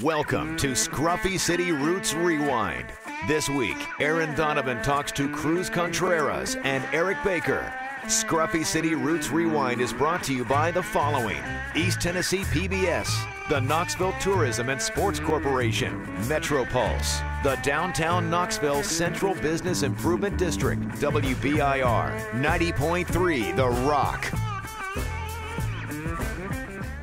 Welcome to Scruffy City Roots Rewind. This week, Aaron Donovan talks to Cruz Contreras and Eric Baker. Scruffy City Roots Rewind is brought to you by the following: East Tennessee PBS, the Knoxville Tourism and Sports Corporation, Metropulse, the Downtown Knoxville Central Business Improvement District, WBIR 90.3 The Rock.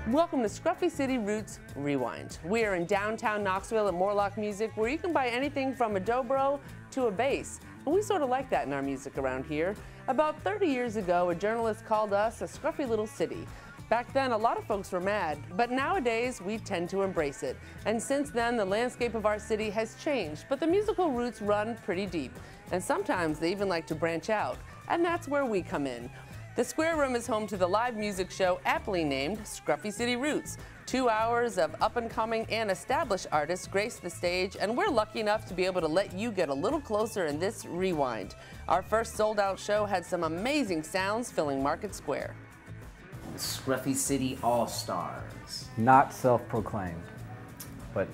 Welcome to Scruffy City Roots Rewind. We are in downtown Knoxville at Morlock Music, where you can buy anything from a dobro to a bass. And we sort of like that in our music around here. About 30 years ago, a journalist called us a scruffy little city. Back then, a lot of folks were mad, but nowadays, we tend to embrace it. And since then, the landscape of our city has changed, but the musical roots run pretty deep. And sometimes they even like to branch out. And that's where we come in. The Square Room is home to the live music show aptly named Scruffy City Roots. 2 hours of up-and-coming and established artists grace the stage, and we're lucky enough to be able to let you get a little closer in this rewind. Our first sold-out show had some amazing sounds filling Market Square. Scruffy City All-Stars. Not self-proclaimed, but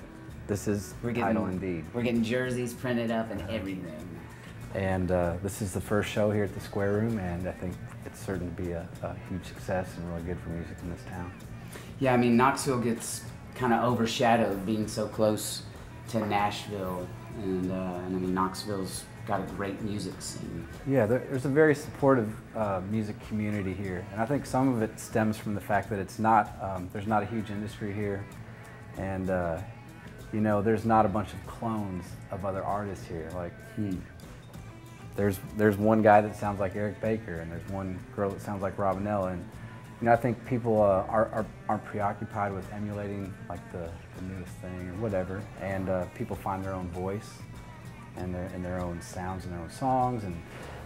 this is title indeed. We're getting jerseys printed up and everything. And this is the first show here at the Square Room, and I think it's certain to be a huge success and really good for music in this town. Yeah, I mean, Knoxville gets kind of overshadowed being so close to Nashville, and I mean, Knoxville's got a great music scene. Yeah, there's a very supportive music community here, and I think some of it stems from the fact that it's not, there's not a huge industry here, and you know, there's not a bunch of clones of other artists here. Like, There's one guy that sounds like Eric Baker, and there's one girl that sounds like Robinella, and you know, I think people aren't preoccupied with emulating like the newest thing or whatever, and people find their own voice and their own sounds and their own songs, and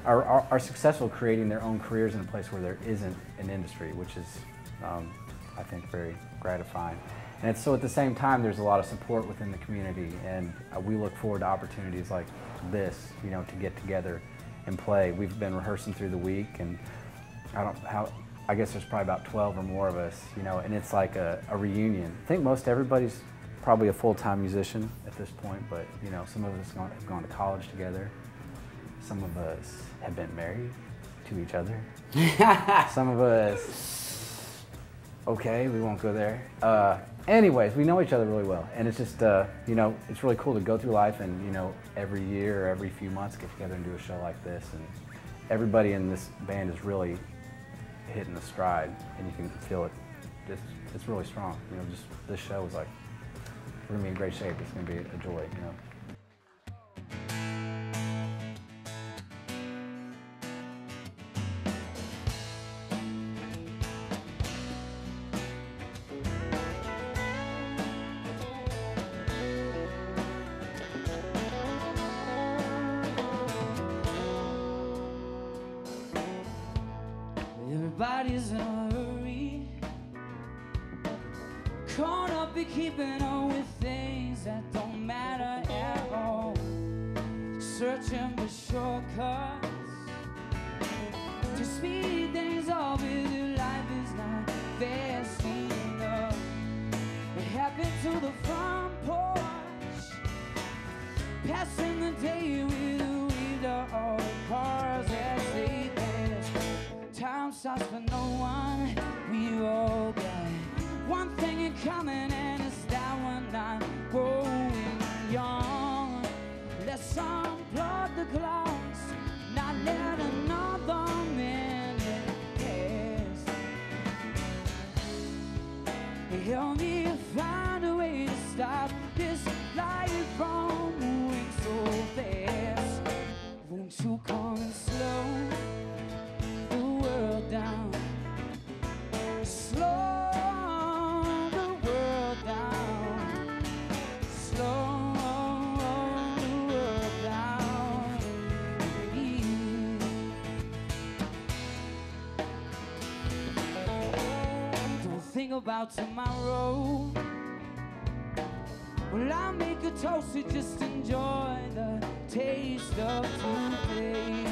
are successful creating their own careers in a place where there isn't an industry, which is I think very gratifying. And so at the same time, there's a lot of support within the community, and we look forward to opportunities like this, you know, to get together and play. We've been rehearsing through the week, and I guess there's probably about 12 or more of us, you know, and it's like a reunion. I think most everybody's probably a full-time musician at this point, but you know, some of us have gone to college together. Some of us have been married to each other. Some of us, okay, we won't go there. Anyways, we know each other really well, and it's just, you know, it's really cool to go through life and, you know, every year or every few months get together and do a show like this, and everybody in this band is really hitting the stride, and you can feel it. It's really strong. You know, just this show is like, we're gonna be in great shape. It's gonna be a joy, you know. Everybody's in a hurry, caught up in keeping up with things that don't matter at all, searching for shortcuts to speed things up with you. Life is not fast enough. What happened to the front porch, passing the day with the window, all the cars as they pass. Time stops for no one. We all got one thing in common, and it's that we're not growing young. Let's unplug the clocks, not let another minute pass. Help me find a way to stop this life from moving so fast. Won't you come and slow down, slow the world down, slow the world down. Don't think about tomorrow. Well, I'll make a toast to just enjoy the taste of today.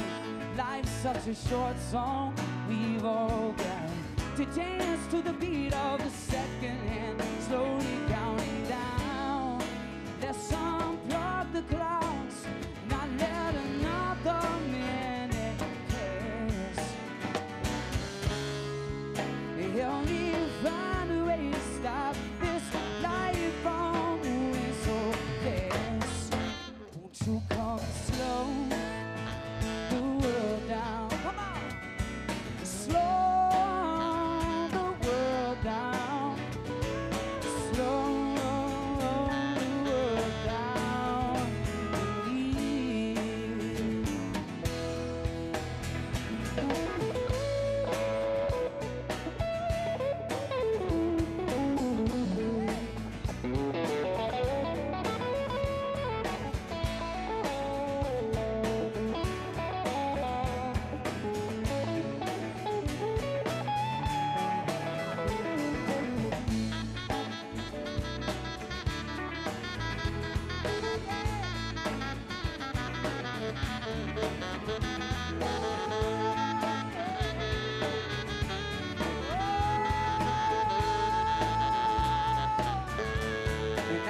Life's such a short song, we've all got to dance to the beat of the second hand, slowly counting down.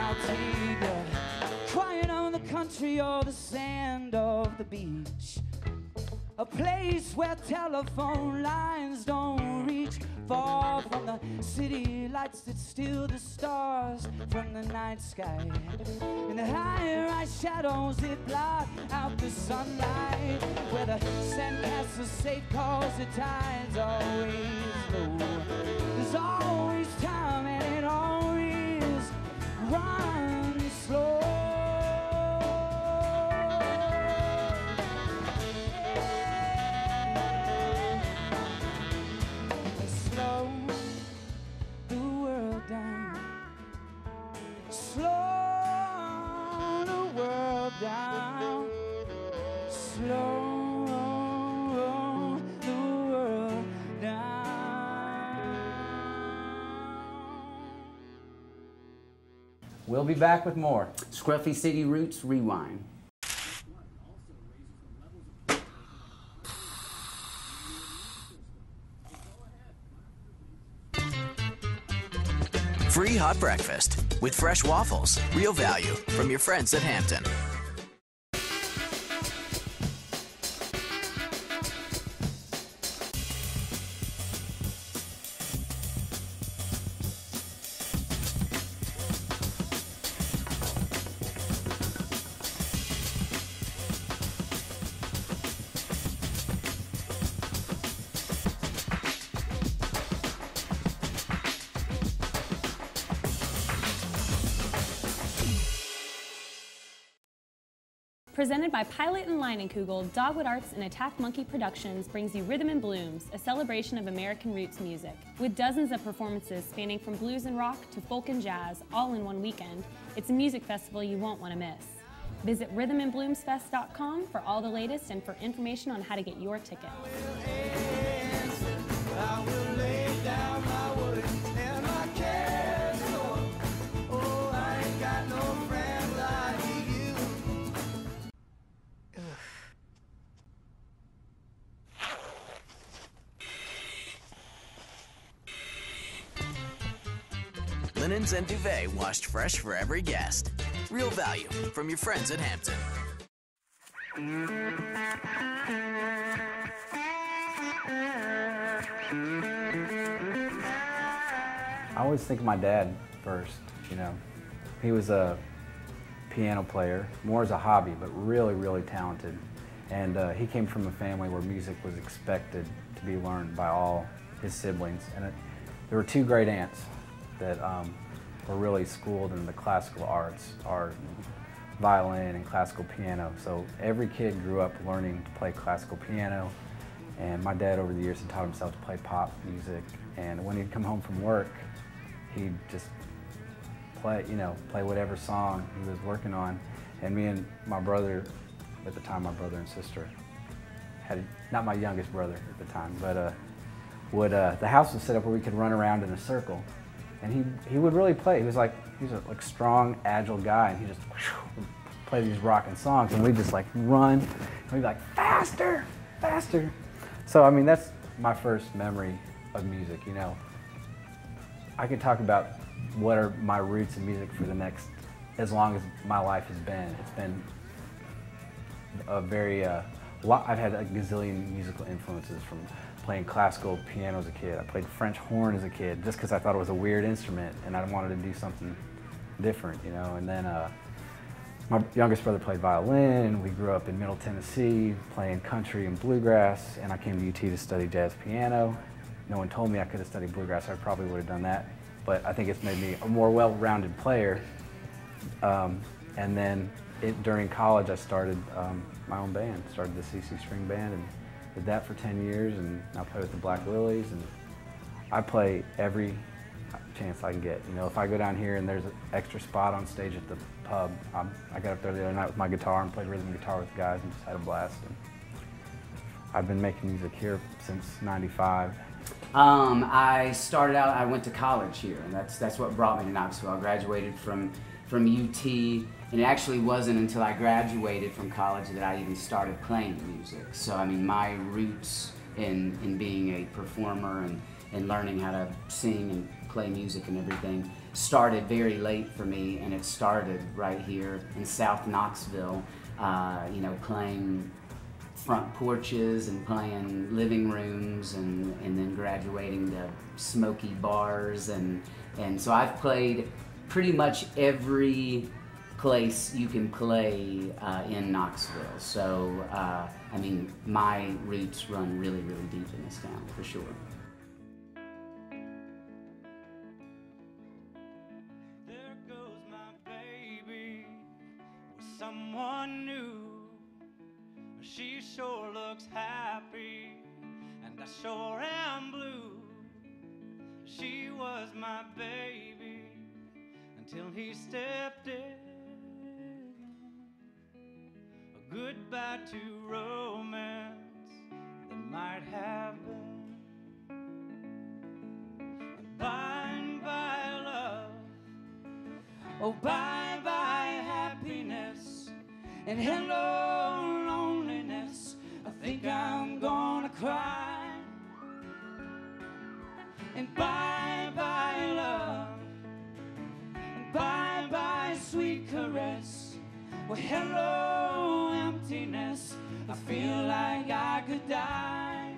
I'll take you crying on the country or the sand of the beach. A place where telephone lines don't reach, far from the city lights that steal the stars from the night sky. In the high-rise shadows that block out the sunlight, where the sandcastle's safe cause the tide's always low. There's always time and it always runs slow. We'll be back with more Scruffy City Roots Rewind. Free hot breakfast with fresh waffles. Real value from your friends at Hampton. Presented by Pilot and Leinenkugel, Dogwood Arts and Attack Monkey Productions brings you Rhythm and Blooms, a celebration of American roots music. With dozens of performances spanning from blues and rock to folk and jazz, all in one weekend, it's a music festival you won't want to miss. Visit rhythmandbloomsfest.com for all the latest and for information on how to get your ticket. Linens and duvet washed fresh for every guest. Real value from your friends at Hampton. I always think of my dad first, you know. He was a piano player, more as a hobby, but really, really talented. And he came from a family where music was expected to be learned by all his siblings. And there were two great aunts that were really schooled in the classical arts, art, violin and classical piano. So every kid grew up learning to play classical piano. And my dad over the years had taught himself to play pop music. And when he'd come home from work, he'd just play, you know, play whatever song he was working on. And me and my brother, at the time my brother and sister, had, not my youngest brother at the time, but the house was set up where we could run around in a circle. And he would really play. He was a strong, agile guy, and he just would play these rocking songs, and we'd just like run, and we'd be like, faster, faster. So I mean, that's my first memory of music, you know. I could talk about what are my roots in music for the next, as long as my life has been. It's been a very, I've had a gazillion musical influences from playing classical piano as a kid. I played French horn as a kid just because I thought it was a weird instrument and I wanted to do something different, you know. And then my youngest brother played violin. We grew up in Middle Tennessee playing country and bluegrass, and I came to UT to study jazz piano. No one told me I could have studied bluegrass. I probably would have done that, but I think it's made me a more well-rounded player. And then during college I started my own band, started the CC String Band, and did that for 10 years, and now play with the Black Lilies, and I play every chance I can get. You know, if I go down here and there's an extra spot on stage at the pub, I got up there the other night with my guitar and played rhythm guitar with guys and just had a blast. And I've been making music here since '95. I started out, I went to college here, and that's what brought me to Knoxville. I graduated from UT, and it actually wasn't until I graduated from college that I even started playing music. So I mean, my roots in being a performer and learning how to sing and play music and everything started very late for me, and it started right here in South Knoxville, you know, playing front porches and playing living rooms, and then graduating to smoky bars, and so I've played pretty much every place you can play in Knoxville. So I mean, my roots run really, really deep in this town for sure. There goes my baby with someone new. She sure looks happy, and I sure am blue. She was my baby until he stepped in. A goodbye to romance that might have been. Bye-bye love, oh bye-bye happiness, and hello loneliness. I think I'm gonna cry. And bye-bye love, and bye-bye sweet caress. Well, hello emptiness, I feel like I could die.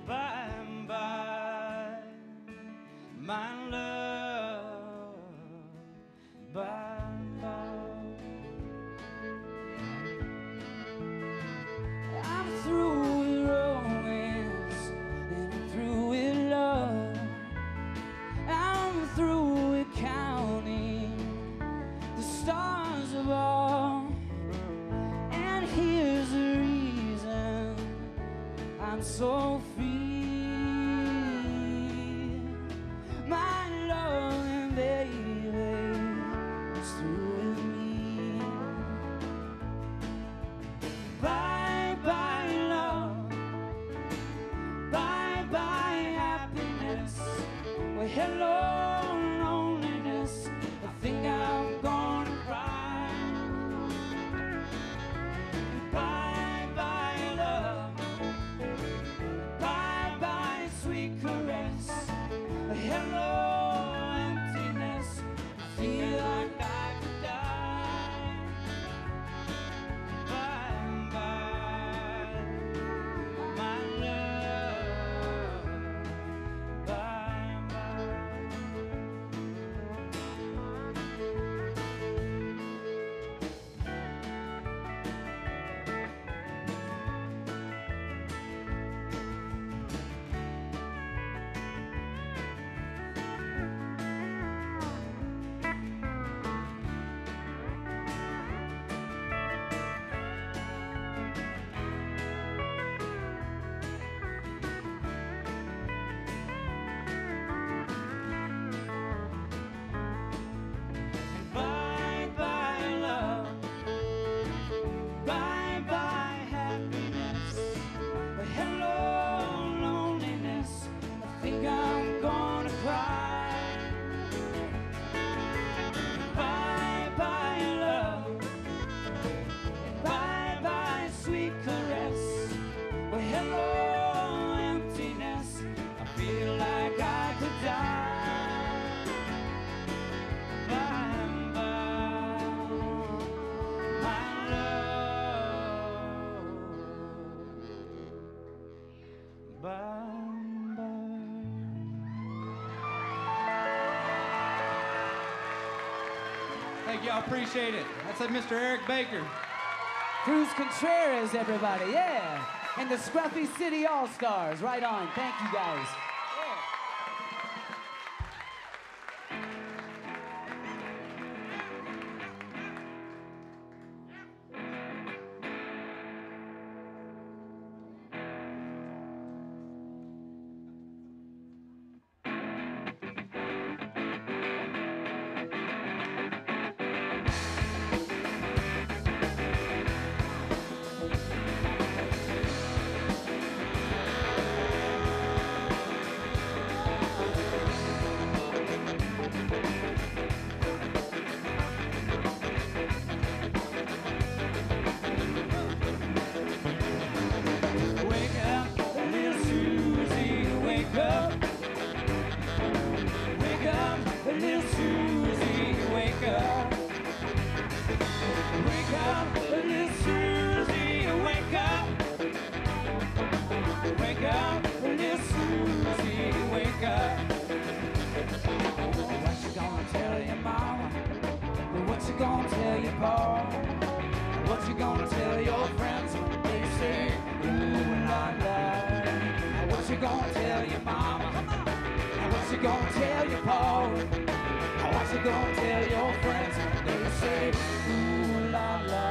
Bye-bye my love, bye-bye. I'm through with romance, and I'm through with love. I'm through with counting the stars above. And here's the reason I'm so free. My loving baby is through with me. Bye-bye love, bye-bye happiness. Well, hello loneliness, I think I'm gonna cry. Bye-bye love, bye-bye sweet caress. Hello emptiness, I feel like I could die. Bye-bye my love, bye-bye. Bye-bye love, bye-bye happiness. Hello loneliness, I think I'm gonna cry. Bye-bye love, bye-bye sweet caress. Well, hello emptiness, I feel like I could die. Thank y'all, appreciate it. That's Mr. Eric Baker. Cruz Contreras, everybody, yeah. And the Scruffy City All-Stars, right on. Thank you, guys. your mama? What you gonna tell your pa? What you gonna tell your friends when they say, ooh la la? What you gonna tell your mama? What you gonna tell your pa? What you gonna tell your friends when they say, ooh la la?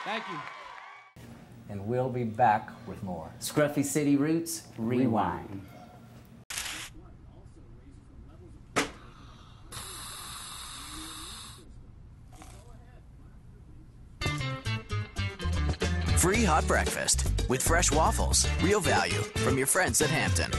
Thank you. And we'll be back with more. Scruffy City Roots, Rewind. Free hot breakfast with fresh waffles. Real value from your friends at Hampton.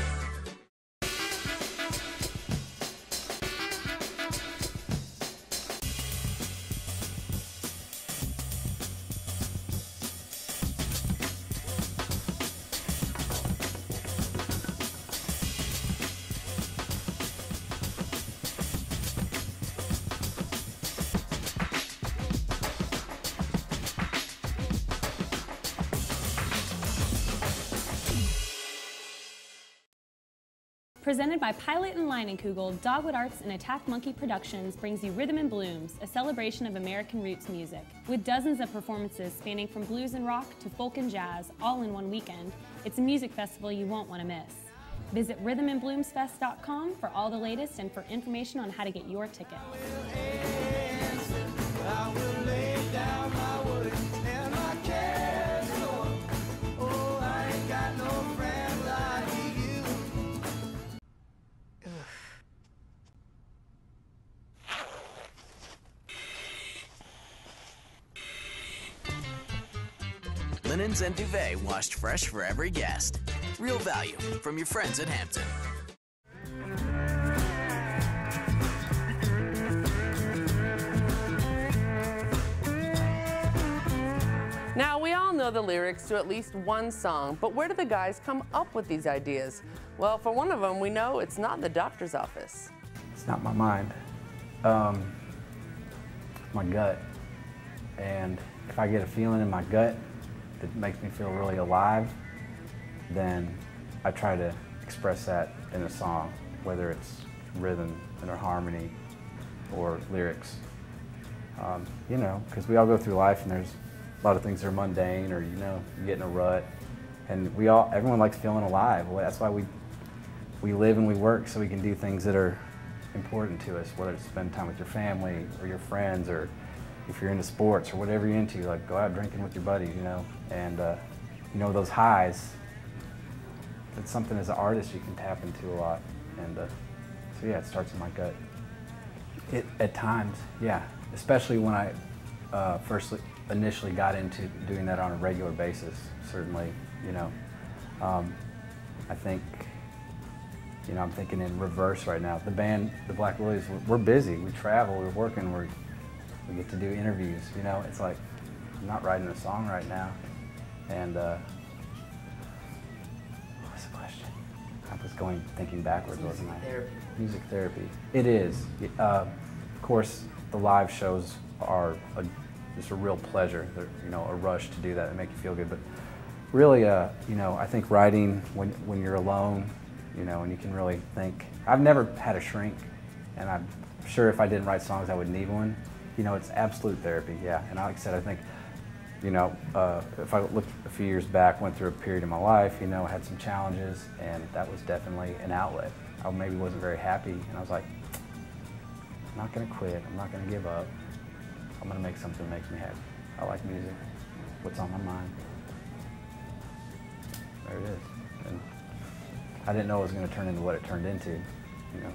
Presented by Pilot and Leinenkugel, Dogwood Arts and Attack Monkey Productions brings you Rhythm and Blooms, a celebration of American roots music. With dozens of performances spanning from blues and rock to folk and jazz, all in one weekend, it's a music festival you won't want to miss. Visit rhythmandbloomsfest.com for all the latest and for information on how to get your ticket. Linens and duvet washed fresh for every guest. Real value from your friends at Hampton. Now, we all know the lyrics to at least one song, but where do the guys come up with these ideas? Well, for one of them, we know it's not in the doctor's office. It's not my mind. My gut. And if I get a feeling in my gut that makes me feel really alive, then I try to express that in a song, whether it's rhythm or harmony or lyrics. You know, because we all go through life and there's a lot of things that are mundane, or you know, you get in a rut, And everyone likes feeling alive. Well, that's why we live and we work, so we can do things that are important to us, whether it's spend time with your family or your friends, or if you're into sports or whatever you're into, like go out drinking with your buddies, you know. And you know, those highs, it's something as an artist you can tap into a lot. And so yeah, it starts in my gut. At times, yeah, especially when I initially got into doing that on a regular basis. Certainly, you know, I think, you know, I'm thinking in reverse right now. The band, the Black Lilies, we're busy. We travel, we're working, we get to do interviews. You know, it's like I'm not writing a song right now. And what's the question? I was thinking backwards, wasn't I? Therapy. Music therapy. It is. Of course, the live shows are just a real pleasure. They're, you know, a rush to do that. They make you feel good. But really, you know, I think writing when you're alone, you know, and you can really think. I've never had a shrink, and I'm sure if I didn't write songs, I would need one. You know, it's absolute therapy, yeah. And like I said, I think, you know, if I look a few years back, went through a period in my life, you know, had some challenges, and that was definitely an outlet. I maybe wasn't very happy, and I was like, I'm not gonna quit, I'm not gonna give up. I'm gonna make something that makes me happy. I like music, what's on my mind. There it is. And I didn't know it was gonna turn into what it turned into, you know.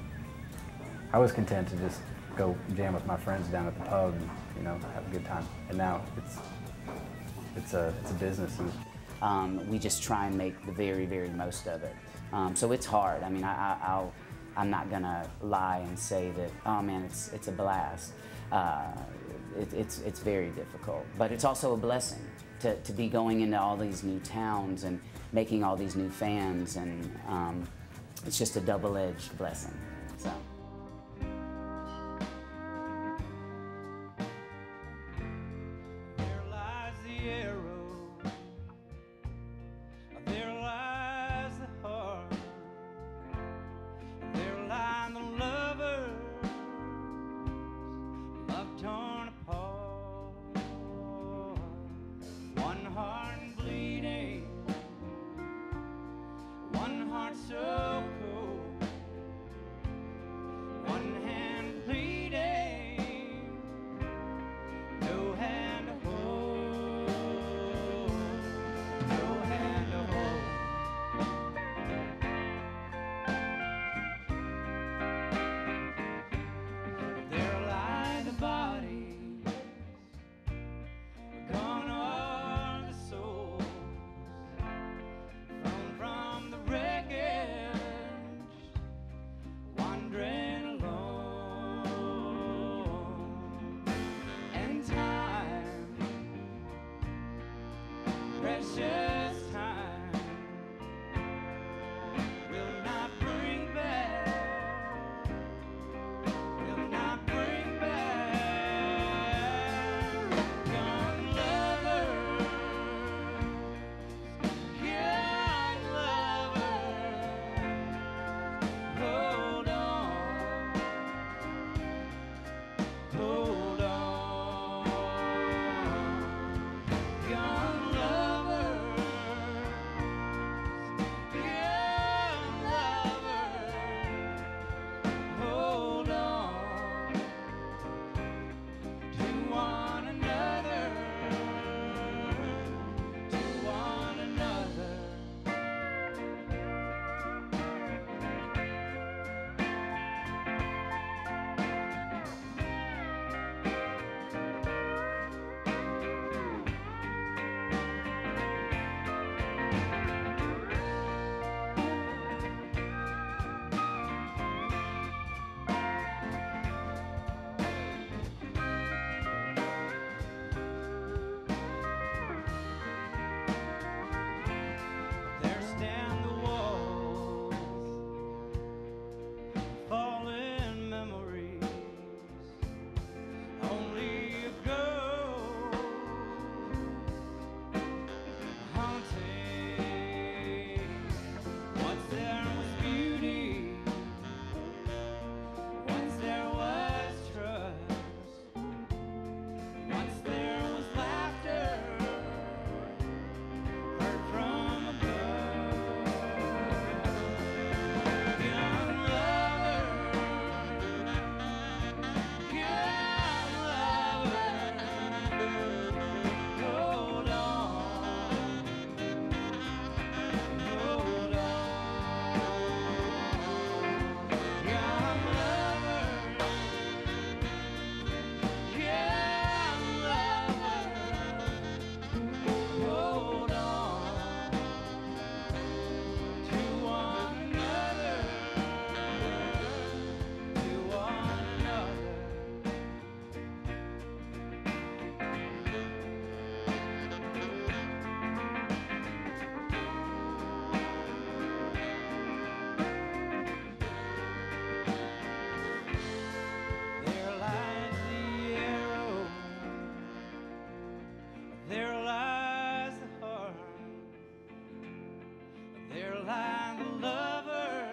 I was content to just go jam with my friends down at the pub and, you know, have a good time. And now it's a business. We just try and make the very, very most of it. So it's hard. I mean, I'm not gonna lie and say that, oh man, it's a blast. It's very difficult, but it's also a blessing to be going into all these new towns and making all these new fans, and it's just a double-edged blessing. So. So cold, one hand bleeding, no hand to hold, no hand to hold. There lie the bodies, gone are the souls, from the wreckage. like the lovers,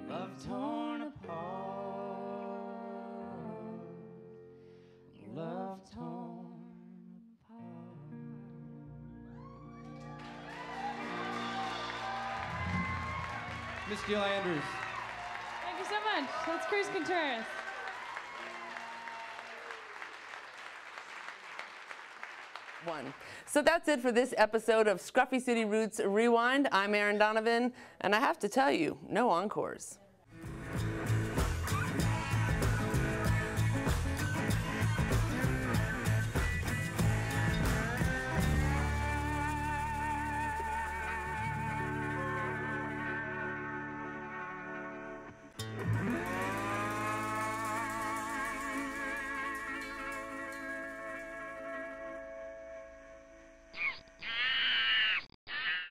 love torn apart, love torn apart. Miss Jill Andrews. Thank you so much. That's Cruz Contreras. One. So that's it for this episode of Scruffy City Roots Rewind. I'm Erin Donovan, and I have to tell you, no encores.